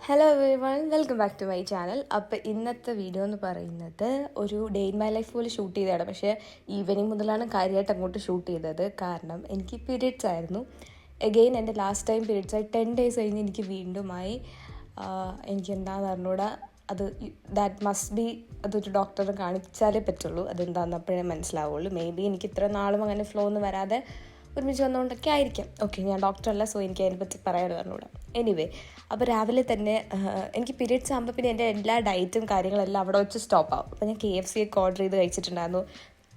Hello everyone, welcome back to my channel. അപ്പോൾ ഇന്നത്തെ video എന്ന് പറയുന്നത് ഒരു ഡേ ഇൻ മൈ ലൈഫ് പോലെ ഷൂട്ട് ചെയ്തതാണ്. പക്ഷേ ഈവനിങ് മുതലാണ് കാര്യമായിട്ട് അങ്ങോട്ട് ഷൂട്ട് ചെയ്തത്. കാരണം എനിക്ക് പീരിയഡ്സ് ആയിരുന്നു. എഗെയിൻ എൻ്റെ ലാസ്റ്റ് ടൈം പീരിയഡ്സ് ആയി 10 days കഴിഞ്ഞ് എനിക്ക് വീണ്ടുമായി. എനിക്ക് എന്താണെന്ന് അറിഞ്ഞൂടാ. അത് ദാറ്റ് മസ്റ്റ് ബി അതൊരു ഡോക്ടറെ കാണിച്ചാലേ പറ്റുള്ളൂ. അതെന്താണെന്ന് അപ്പോഴേ മനസ്സിലാവുള്ളൂ. മേ ബി എനിക്ക് ഇത്ര നാളും അങ്ങനെ ഫ്ലോ ഒന്നും വരാതെ ഒരുമിച്ച് വന്നുകൊണ്ടൊക്കെ ആയിരിക്കാം. ഓക്കെ, ഞാൻ ഡോക്ടറല്ല, സോ എനിക്ക് അതിനെപ്പറ്റി പറയാൻ പറഞ്ഞുകൂടാ. എനിവേ, അപ്പോൾ രാവിലെ തന്നെ എനിക്ക് പീരിയഡ്സ് ആകുമ്പോൾ പിന്നെ എൻ്റെ എല്ലാ ഡയറ്റും കാര്യങ്ങളെല്ലാം അവിടെ വെച്ച് സ്റ്റോപ്പ് ആവും. അപ്പോൾ ഞാൻ KFC ഒക്കെ ഓർഡർ ചെയ്ത് കഴിച്ചിട്ടുണ്ടായിരുന്നു.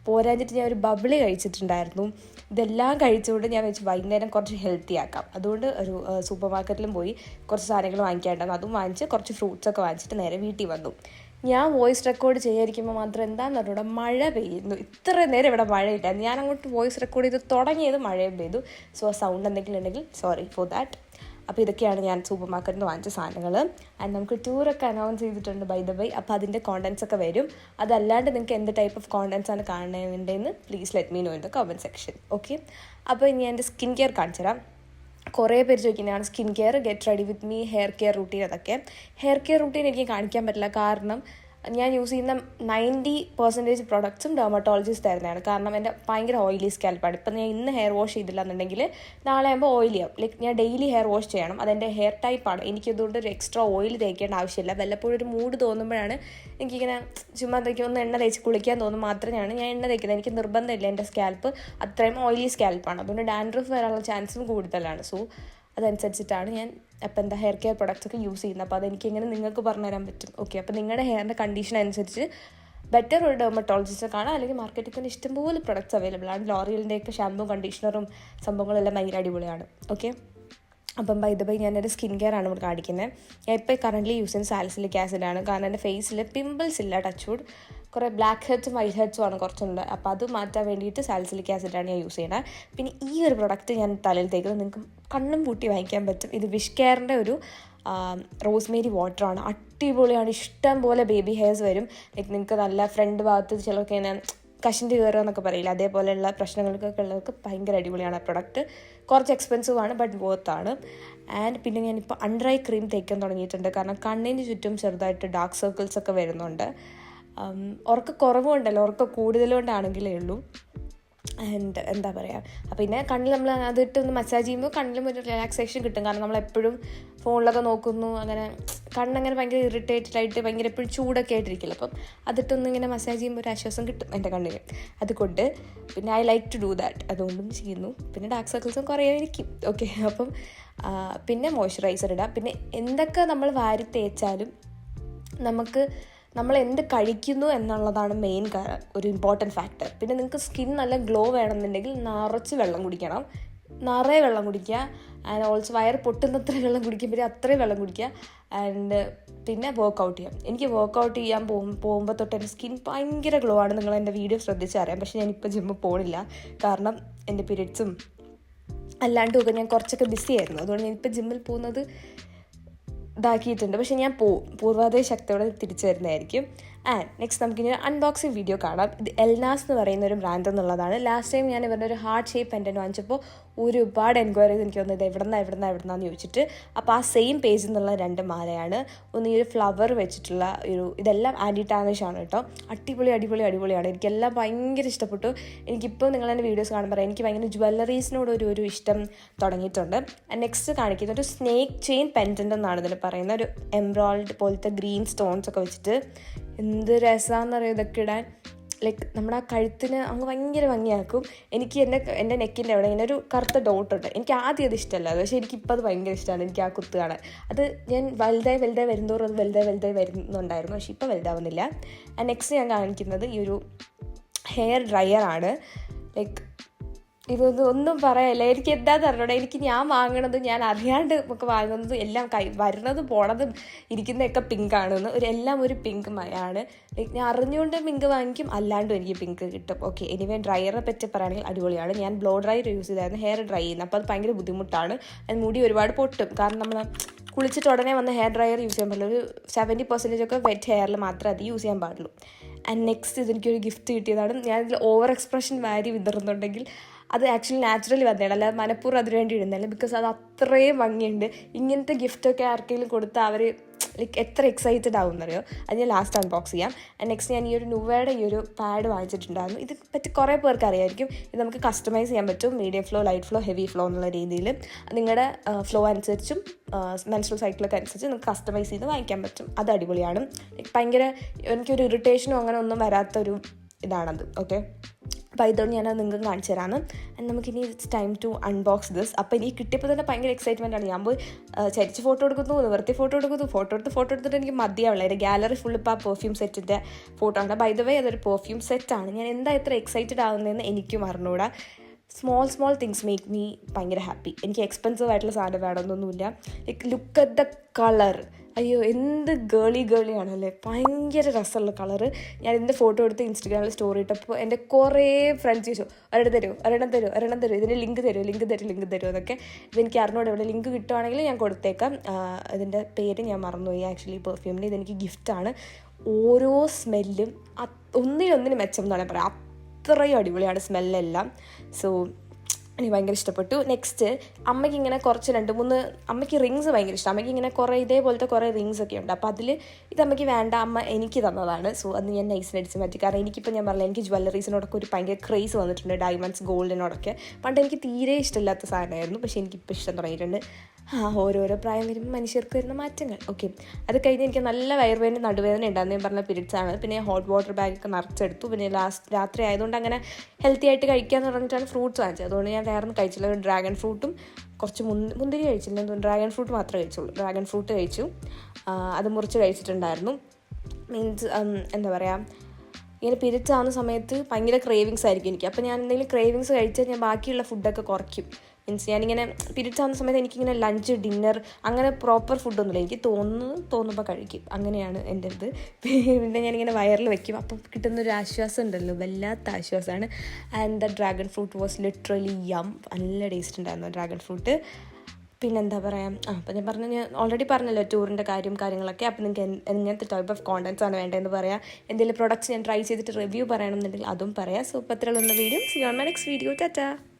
പോരാഞ്ഞിട്ട് ഞാൻ ഒരു ബബിളി കഴിച്ചിട്ടുണ്ടായിരുന്നു. ഇതെല്ലാം കഴിച്ചുകൊണ്ട് ഞാൻ വെച്ച് വൈകുന്നേരം കുറച്ച് ഹെൽത്തി ആക്കാം. അതുകൊണ്ട് ഒരു സൂപ്പർ മാർക്കറ്റിലും പോയി കുറച്ച് സാധനങ്ങൾ വാങ്ങിക്കാണ്ടായിരുന്നു. അതും വാങ്ങിച്ച് കുറച്ച് ഫ്രൂട്ട്സൊക്കെ വാങ്ങിച്ചിട്ട് നേരെ വീട്ടിൽ വന്നു. ഞാൻ വോയിസ് റെക്കോർഡ് ചെയ്യാതിരിക്കുമ്പോൾ മാത്രം എന്താണെന്ന് പറഞ്ഞാൽ മഴ പെയ്യുന്നു. ഇത്ര നേരം ഇവിടെ മഴയില്ല. ഞാൻ അങ്ങോട്ട് വോയിസ് റെക്കോർഡ് ചെയ്ത് തുടങ്ങിയത് മഴയും പെയ്തു. സോ ആ സൗണ്ട് എന്തെങ്കിലും ഉണ്ടെങ്കിൽ സോറി ഫോർ ദാറ്റ്. അപ്പോൾ ഇതൊക്കെയാണ് ഞാൻ സൂപ്പർ മാർക്കറ്റിൽ നിന്ന് വാങ്ങിച്ച സാധനങ്ങൾ. ആൻഡ് നമുക്ക് ടൂറൊക്കെ അനൗൺസ് ചെയ്തിട്ടുണ്ട് ബൈ ദ ബൈ. അപ്പോൾ അതിൻ്റെ കോണ്ടൻസ് ഒക്കെ വരും. അതല്ലാണ്ട് നിങ്ങൾക്ക് എന്ത് ടൈപ്പ് ഓഫ് കോണ്ടൻസ് ആണ് കാണേണ്ടതെന്ന് please let me know in the comment section. Okay, അപ്പോൾ ഇനി എൻ്റെ സ്കിൻ കെയർ കാണിച്ചു തരാം. കുറേ പേര് ചോദിക്കുന്നതാണ് skin care, get ready with me, hair care routine. അതൊക്കെ ഹെയർ കെയർ റൂട്ടീൻ എനിക്ക് കാണിക്കാൻ പറ്റില്ല. കാരണം ഞാൻ യൂസ് ചെയ്യുന്ന 90% പ്രൊഡക്ട്സും ഡെർമറ്റോളജിസ്റ്റ് തരുന്നതാണ്. കാരണം എൻ്റെ ഭയങ്കര ഓയിലി സ്കാൽപ്പാണ്. ഇപ്പം ഞാൻ ഇന്ന് ഹെയർ വാഷ് ചെയ്തില്ല എന്നുണ്ടെങ്കിൽ നാളെ ആകുമ്പോൾ ഓയിലി ആവും. ലൈക്ക് ഞാൻ ഡെയിലി ഹെയർ വാഷ് ചെയ്യണം. അതെൻ്റെ ഹെയർ ടൈപ്പാണ്. എനിക്കതുകൊണ്ട് ഒരു എക്സ്ട്രാ ഓയിൽ തേക്കേണ്ട ആവശ്യമില്ല. വല്ലപ്പോഴും ഒരു മൂഡ് തോന്നുമ്പോഴാണ് എനിക്കിങ്ങനെ ചുമ്മാ ഒന്ന് എണ്ണ തേച്ച് കുളിക്കാൻ തോന്നും മാത്രമാണ് ഞാൻ എണ്ണ തേക്കുന്നത്. എനിക്ക് നിർബന്ധമില്ല. എൻ്റെ സ്കാൽപ്പ് അത്രയും ഓയിലി സ്കാൽപ്പാണ്. അതുകൊണ്ട് ഡാൻഡ്രഫ് വരാനുള്ള ചാൻസും കൂടുതലാണ്. സോ അതനുസരിച്ചിട്ടാണ് ഞാൻ അപ്പോൾ എന്താ ഹെയർ കെയർ പ്രൊഡക്ട്സ് ഒക്കെ യൂസ് ചെയ്യുന്നത്. അപ്പോൾ അതെനിക്കിങ്ങനെ നിങ്ങൾക്ക് പറഞ്ഞുതരാൻ പറ്റും. ഓക്കെ, അപ്പോൾ നിങ്ങളുടെ ഹെയറിൻ്റെ കണ്ടീഷൻ അനുസരിച്ച് ബെറ്റർ ഒരു ഡെർമറ്റോളജിസ്റ്റ് കാണാം. അല്ലെങ്കിൽ മാർക്കറ്റിൽ തന്നെ ഇഷ്ടംപോലെ പ്രൊഡക്ട്സ് അവൈലബിൾ ആണ്. ലോറിയലിൻ്റെയൊക്കെ ഷാമ്പും കണ്ടീഷണറും സംഭവങ്ങളെല്ലാം ഭയങ്കര അടിപൊളിയാണ്. ഓക്കെ, അപ്പം ബൈ ദ ബൈ ഞാനൊരു സ്കിൻ കെയർ ആണ് ഇവിടെ കാണിക്കുന്നത്. ഞാൻ ഇപ്പോൾ കറൻ്റ്ലി യൂസ് ചെയ്യുന്ന സാലിസിലിക് ആസിഡാണ്. കാരണം എൻ്റെ ഫേസിൽ പിമ്പിൾസ് ഇല്ല, ടച്ച് വുഡ്. കുറേ ബ്ലാക്ക് ഹെഡ്സും വൈറ്റ് ഹെഡ്സും ആണ് കുറച്ചുണ്ട്. അപ്പോൾ അത് മാറ്റാൻ വേണ്ടിയിട്ട് സാലിസിലിക് ആസിഡാണ് ഞാൻ യൂസ് ചെയ്യുന്നത്. പിന്നെ ഈ ഒരു പ്രൊഡക്റ്റ് ഞാൻ തലയിൽ തേക്കുന്നത് നിങ്ങൾക്ക് കണ്ണും പൂട്ടി വാങ്ങിക്കാൻ പറ്റും. ഇത് വിഷ് കെയറിൻ്റെ ഒരു റോസ്മേരി വാട്ടറാണ്. അടിപൊളിയാണ്. ഇഷ്ടം പോലെ ബേബി ഹെയർസ് വരും. ലൈക്ക് നിങ്ങൾക്ക് നല്ല ഫ്രണ്ട് ഭാഗത്ത് ചിലർക്ക് ഇങ്ങനെ കഷണ്ടി കയറുക എന്നൊക്കെ പറയില്ല, അതേപോലെയുള്ള പ്രശ്നങ്ങൾക്കൊക്കെ ഉള്ളവർക്ക് ഭയങ്കര അടിപൊളിയാണ് ആ പ്രൊഡക്റ്റ്. കുറച്ച് എക്സ്പെൻസീവ് ആണ്, ബട്ട് വർത്താണ്. ആൻഡ് പിന്നെ ഞാനിപ്പോൾ അണ്ടർ ഐ ക്രീം തേക്കാൻ തുടങ്ങിയിട്ടുണ്ട്. കാരണം കണ്ണിന് ചുറ്റും ചെറുതായിട്ട് ഡാർക്ക് സർക്കിൾസ് ഒക്കെ വരുന്നുണ്ട്. ഉറക്ക കുറവുണ്ടല്ലോ, ഉറക്ക കൂടുതലുകൊണ്ടാണെങ്കിലേ ഉള്ളൂ. ആൻഡ് എന്താ പറയുക, അപ്പോൾ പിന്നെ കണ്ണിൽ നമ്മൾ അതിട്ട് ഒന്ന് മസാജ് ചെയ്യുമ്പോൾ കണ്ണിലും ഒരു റിലാക്സേഷൻ കിട്ടും. കാരണം നമ്മളെപ്പോഴും ഫോണിലൊക്കെ നോക്കുന്നു, അങ്ങനെ കണ്ണങ്ങനെ ഭയങ്കര ഇറിറ്റേറ്റഡ് ആയിട്ട് ഭയങ്കര എപ്പോഴും ചൂടൊക്കെ ആയിട്ടിരിക്കില്ല. അപ്പം അതിട്ടൊന്നും ഇങ്ങനെ മസാജ് ചെയ്യുമ്പോൾ ഒരു ആശ്വാസം കിട്ടും എൻ്റെ കണ്ണിന്. അതുകൊണ്ട് പിന്നെ I like to do that, അതുകൊണ്ടും ചെയ്യുന്നു. പിന്നെ ഡാർക്ക് സർക്കിൾസും കുറേ ഇരിക്കും. ഓക്കെ, അപ്പം പിന്നെ മോയ്സ്ചറൈസർ ഇടാം. പിന്നെ എന്തൊക്കെ നമ്മൾ വാരി തേച്ചാലും നമ്മൾ എന്ത് കഴിക്കുന്നു എന്നുള്ളതാണ് മെയിൻ ഒരു ഇമ്പോർട്ടൻറ്റ് ഫാക്ടർ. പിന്നെ നിങ്ങൾക്ക് സ്കിൻ നല്ല ഗ്ലോ വേണമെന്നുണ്ടെങ്കിൽ നിറച്ച് വെള്ളം കുടിക്കണം, നിറയെ വെള്ളം കുടിക്കുക. ആൻഡ് ഓൾസോ വയർ പൊട്ടുന്നത്ര വെള്ളം കുടിക്കുമ്പോൾ അത്രയും വെള്ളം കുടിക്കുക. ആൻഡ് പിന്നെ വർക്കൗട്ട് ചെയ്യാം. എനിക്ക് വർക്കൗട്ട് ചെയ്യാൻ പോകുമ്പോൾ തൊട്ട് എൻ്റെ സ്കിൻ ഭയങ്കര ഗ്ലോ ആണ്. നിങ്ങൾ എൻ്റെ വീഡിയോ ശ്രദ്ധിച്ചറിയാം. പക്ഷേ ഞാനിപ്പോൾ ജിമ്മിൽ പോകണില്ല. കാരണം എൻ്റെ പീരിയഡ്സും അല്ലാണ്ടുമൊക്കെ ഞാൻ കുറച്ചൊക്കെ ബിസി ആയിരുന്നു. അതുകൊണ്ട് ഞാനിപ്പോൾ ജിമ്മിൽ പോകുന്നത് ഇതാക്കിയിട്ടുണ്ട്. പക്ഷേ ഞാൻ പൂർവാധിക ശക്തിയോടെ തിരിച്ചു വരുന്നതായിരിക്കും. ആൻഡ് നെക്സ്റ്റ് നമുക്കിനി അൺബോക്സിങ് വീഡിയോ കാണാം. ഇത് എൽനാസ് എന്ന് പറയുന്ന ഒരു ബ്രാൻഡ് എന്നുള്ളതാണ്. ലാസ്റ്റ് ടൈം ഞാൻ ഇവരുടെ ഒരു ഹാർട്ട് ഷേപ്പ് പെൻഡൻറ്റ് വാങ്ങിച്ചപ്പോൾ ഒരുപാട് എൻക്വയറീസ് എനിക്ക് വന്നത് എവിടെന്നാന്ന് ചോദിച്ചിട്ട്. അപ്പോൾ ആ സെയിം പേജിൽ നിന്നുള്ള 2 മാലയാണ്. ഒന്ന് ഈ ഒരു ഫ്ലവർ വെച്ചിട്ടുള്ള ഇതെല്ലാം ആൻറ്റി ടാനിഷ് ആണ് കേട്ടോ. അടിപൊളിയാണ്. എനിക്കെല്ലാം ഭയങ്കര ഇഷ്ടപ്പെട്ടു. എനിക്കിപ്പോൾ നിങ്ങളെൻ്റെ വീഡിയോസ് കാണുമ്പോൾ എനിക്ക് ഭയങ്കര ജ്വല്ലറീസിനോട് ഒരു ഇഷ്ടം തുടങ്ങിയിട്ടുണ്ട്. നെക്സ്റ്റ് കാണിക്കുന്ന ഒരു സ്നേക്ക് ചെയിൻ പെൻഡൻ്റ് എന്നാണ് ഇതിൽ പറയുന്നത്. ഒരു എംബ്രോയിഡ് പോലത്തെ ഗ്രീൻ സ്റ്റോൺസ് ഒക്കെ വെച്ചിട്ട് എന്ത് രസമാണെന്നറിയാം ഇതൊക്കെ ഇടാൻ. ലൈക്ക് നമ്മുടെ ആ കഴുത്തിന് അങ്ങ് ഭയങ്കര ഭംഗിയാക്കും. എനിക്ക് എൻ്റെ നെക്കിൻ്റെ അവിടെ ഇങ്ങനെ ഒരു കറുത്ത ഡോട്ടുണ്ട്. എനിക്ക് ആദ്യം അത് ഇഷ്ടമല്ല, പക്ഷേ എനിക്കിപ്പോൾ അത് ഭയങ്കര ഇഷ്ടമാണ്. എനിക്ക് ആ കുത്ത് കാണാൻ. അത് ഞാൻ വലുതായി വരുന്നതോറും അത് വലുതായി വരുന്നുണ്ടായിരുന്നു. പക്ഷേ ഇപ്പോൾ വലുതാവുന്നില്ല. നെക്സ്റ്റ് ഞാൻ കാണിക്കുന്നത് ഈ ഒരു ഹെയർ ഡ്രയറാണ്. ലൈക്ക് ഇതൊന്നും പറയാനില്ല. എനിക്ക് എന്താണെന്ന് അറിഞ്ഞൂടെ. ഞാൻ വാങ്ങണത് ഞാൻ അറിയാണ്ട് ഒക്കെ വാങ്ങുന്നത് എല്ലാം വരുന്നതും പോണതും ഇരിക്കുന്നതൊക്കെ പിങ്കാണെന്ന്. എല്ലാം ഒരു പിങ്ക് മയാണ്. ഞാൻ അറിഞ്ഞുകൊണ്ട് പിങ്ക് വാങ്ങിക്കും, അല്ലാണ്ടും എനിക്ക് പിങ്ക് കിട്ടും. ഓക്കെ, എനിവേ ഡ്രയറിനെ പറ്റി പറയുകയാണെങ്കിൽ അടിപൊളിയാണ്. ഞാൻ ബ്ലോ ഡ്രയർ യൂസ് ചെയ്തായിരുന്നു ഹെയർ ഡ്രൈ ചെയ്യുന്നത്. അപ്പോൾ അത് ഭയങ്കര ബുദ്ധിമുട്ടാണ്. അത് മുടി ഒരുപാട് പൊട്ടും. കാരണം നമ്മൾ കുളിച്ചിട്ട് ഉടനെ വന്ന് ഹെയർ ഡ്രയർ യൂസ് ചെയ്യാൻ പാടില്ല. ഒരു 70% ഒക്കെ വെറ്റ് ഹെയറിൽ മാത്രമേ അത് യൂസ് ചെയ്യാൻ പാടുള്ളൂ. ആൻഡ് നെക്സ്റ്റ് ഇതെനിക്കൊരു ഗിഫ്റ്റ് കിട്ടിയതാണ്. ഞാനിതിൽ ഓവർ എക്സ്പ്രഷൻ വാരി വിതറുന്നുണ്ടെങ്കിൽ അത് ആക്ച്വലി നാച്ചുറലി വന്നതാണ്, അല്ലാതെ മനഃപൂർവ്വം അതിന് വേണ്ടി ഇടുന്നതല്ല. ബിക്കോസ് അത് അത്രയും ഭംഗിയുണ്ട്. ഇങ്ങനത്തെ ഗിഫ്റ്റൊക്കെ ആർക്കെങ്കിലും കൊടുത്താൽ അവർ ലൈക്ക് എത്ര എക്സൈറ്റഡ് ആവും എന്നറിയോ. അത് ഞാൻ ലാസ്റ്റ് അൺബോക്സ് ചെയ്യാം. ആൻഡ് നെക്സ്റ്റ് ഞാൻ ഈ ഒരു നുവയുടെ ഈ ഒരു പാഡ് വാങ്ങിച്ചിട്ടുണ്ടായിരുന്നു. ഇത് പറ്റി കുറേ പേർക്ക് അറിയായിരിക്കും. ഇത് നമുക്ക് കസ്റ്റമൈസ് ചെയ്യാൻ പറ്റും, medium flow, light flow, heavy flow എന്നുള്ള രീതിയിൽ. നിങ്ങളുടെ ഫ്ലോ അനുസരിച്ചും മെൻസ്ട്രൽ സൈക്കിളൊക്കെ അനുസരിച്ച് നിങ്ങൾക്ക് കസ്റ്റമൈസ് ചെയ്ത് വാങ്ങിക്കാൻ പറ്റും. അത് അടിപൊളിയാണ്. ഭയങ്കര എനിക്കൊരു ഇറിറ്റേഷനോ അങ്ങനെ ഒന്നും വരാത്തൊരു ഇതാണത്. ഓക്കെ, അപ്പോൾ ഇതുകൊണ്ട് ഞാനത് നിങ്ങൾക്ക് കാണിച്ചു തരാമെന്ന്. ആൻഡ് നമുക്കിനി it's time to unbox this. അപ്പോൾ എനിക്ക് കിട്ടിയപ്പോൾ തന്നെ ഭയങ്കര എക്സൈറ്റ്മെൻ്റ് ആണ്. ഞാൻ പോയി ചരിച്ച് ഫോട്ടോ എടുക്കുന്നു, നിവർത്തി ഫോട്ടോ എടുക്കുന്നു, ഫോട്ടോ എടുത്തിട്ട് എനിക്ക് മതിയാവില്ല. എൻ്റെ ഗാലറി ഫുൾ ഇപ്പോൾ ആ പെർഫ്യൂം സെറ്റിൻ്റെ ഫോട്ടോ ആണ്. ബൈ ദ വേ അതൊരു പെർഫ്യൂം സെറ്റാണ്. ഞാൻ എന്താ ഇത്ര എക്സൈറ്റഡ് ആവുന്നതെന്ന് എനിക്കും അറിഞ്ഞൂടാ. സ്മോൾ തിങ്സ് മേക്ക് മീ ഭയങ്കര ഹാപ്പി. എനിക്ക് എക്സ്പെൻസീവ് ആയിട്ടുള്ള സാധനം വേണമെന്നൊന്നുമില്ല. Like look at the colour. അയ്യോ, എന്ത് ഗേളിയാണല്ലേ, ഭയങ്കര രസമുള്ള കളറ്. ഞാൻ ഇതിൻ്റെ ഫോട്ടോ എടുത്ത് ഇൻസ്റ്റഗ്രാമിൽ സ്റ്റോറി ഇട്ടപ്പോൾ എൻ്റെ കുറേ ഫ്രണ്ട്സ് ചോദിച്ചു, ഒരെണ്ണം തരുമോ, ഇതിൻ്റെ ലിങ്ക് തരുമോ എന്നൊക്കെ. ഇപ്പോൾ എനിക്ക് അറിഞ്ഞൂടെ, ഇവിടെ ലിങ്ക് കിട്ടുവാണെങ്കിൽ ഞാൻ കൊടുത്തേക്കാം. ഇതിൻ്റെ പേര് ഞാൻ മറന്നുപോയി ആക്ച്വലി. പെർഫ്യൂമിൻ്റെ ഇതെനിക്ക് ഗിഫ്റ്റാണ്. ഓരോ സ്മെല്ലും ഒന്നിനൊന്നിന് മെച്ചം എന്നാണ് പറയാം. അത്രയും അടിപൊളിയാണ് സ്മെല്ലെല്ലാം. സോ എനിക്ക് ഭയങ്കര ഇഷ്ടപ്പെട്ടു. നെക്സ്റ്റ് അമ്മയ്ക്ക് ഇങ്ങനെ കുറച്ച് 2-3 അമ്മയ്ക്ക് റിങ്സ് ഭയങ്കര ഇഷ്ടം. അമ്മയ്ക്ക് ഇങ്ങനെ കുറേ ഇതേപോലത്തെ കുറേ റിങ്സ് ഒക്കെ ഉണ്ട്. അപ്പോൾ അതിൽ ഇത് അമ്മയ്ക്ക് വേണ്ട, അമ്മ എനിക്ക് തന്നതാണ്. സോ അത് ഞാൻ നൈസിനടിച്ച് മാറ്റി. കാരണം എനിക്കിപ്പോൾ ഞാൻ പറഞ്ഞില്ല, എനിക്ക് ജ്വല്ലറീസിനോടൊക്കെ ഒരു ഭയങ്കര ക്രേസ് വന്നിട്ടുണ്ട്. ഡയമണ്ട്സ്, ഗോൾഡിനോടൊക്കെ പണ്ട് എനിക്ക് തീരെ ഇഷ്ടമില്ലാത്ത സാധനമായിരുന്നു. പക്ഷേ എനിക്കിപ്പോൾ ഇഷ്ടം തുടങ്ങിയിട്ടുണ്ട്. ഓരോരോ പ്രായം വരുമ്പോൾ മനുഷ്യർക്ക് വരുന്ന മാറ്റങ്ങൾ. ഓക്കെ, അത് കഴിഞ്ഞ് എനിക്ക് നല്ല വയറുവേദന, നടുവേദന ഉണ്ടായിരുന്നു. ഞാൻ പറഞ്ഞ പീരിയഡ്സ് ആണ്. പിന്നെ ഹോട്ട് വാട്ടർ ബാഗൊക്കെ നിറച്ചെടുത്തു. പിന്നെ രാത്രി ആയതുകൊണ്ട് അങ്ങനെ ഹെൽത്തി ആയിട്ട് കഴിക്കാമെന്ന് പറഞ്ഞിട്ടാണ് ഫ്രൂട്ട്സ് വാങ്ങിച്ചത്. അതുകൊണ്ട് ഞാൻ വേറെ ഒന്നും കഴിച്ചില്ല. ഒരു ഡ്രാഗൺ ഫ്രൂട്ടും കുറച്ച് മുന്തിരി കഴിച്ചില്ല, ഡ്രാഗൺ ഫ്രൂട്ട് മാത്രമേ കഴിച്ചുള്ളൂ. ഡ്രാഗൺ ഫ്രൂട്ട് കഴിച്ചു, അത് മുറിച്ച് കഴിച്ചിട്ടുണ്ടായിരുന്നു. മീൻസ് എന്താ പറയുക, ഇങ്ങനെ പീരിയഡ്സ് ആവുന്ന സമയത്ത് ഭയങ്കര ക്രേവിങ്സ് ആയിരിക്കും എനിക്ക്. അപ്പോൾ ഞാൻ എന്തെങ്കിലും ക്രേവിങ്സ് കഴിച്ചാൽ ഞാൻ ബാക്കിയുള്ള ഫുഡൊക്കെ കുറയ്ക്കും. മീൻസ് ഞാനിങ്ങനെ പീരിയഡ്സ് ആവുന്ന സമയത്ത് എനിക്കിങ്ങനെ ലഞ്ച്, ഡിന്നർ അങ്ങനെ പ്രോപ്പർ ഫുഡൊന്നുമില്ല. എനിക്ക് തോന്നുമ്പോൾ കഴിക്കും. അങ്ങനെയാണ് എൻ്റെ ഇത്. പിന്നെ ഞാനിങ്ങനെ വയറിൽ വെക്കും. അപ്പം കിട്ടുന്നൊരു ആശ്വാസം ഉണ്ടല്ലോ, വല്ലാത്ത ആശ്വാസമാണ്. And the dragon fruit was literally നല്ല ടേസ്റ്റ് ഉണ്ടായിരുന്നു ഡ്രാഗൺ ഫ്രൂട്ട്. പിന്നെന്താ പറയുക, അപ്പോൾ ഞാൻ ഓൾറെഡി പറഞ്ഞല്ലോ ടൂറിൻ്റെ കാര്യങ്ങളൊക്കെ. അപ്പോൾ നിങ്ങൾക്ക് എങ്ങനത്തെ ടൈപ്പ് ഓഫ് കോണ്ടൻറ്റ്സ് ആണ് വേണ്ടതെന്ന് പറയാം. എന്തെങ്കിലും പ്രൊഡക്ട്സ് ഞാൻ ട്രൈ ചെയ്തിട്ട് റിവ്യൂ പറയണമെന്നുണ്ടെങ്കിൽ അതും പറയാം. സോ ഇപ്പോൾ അത്രയുള്ള video. See on my next video. Tata.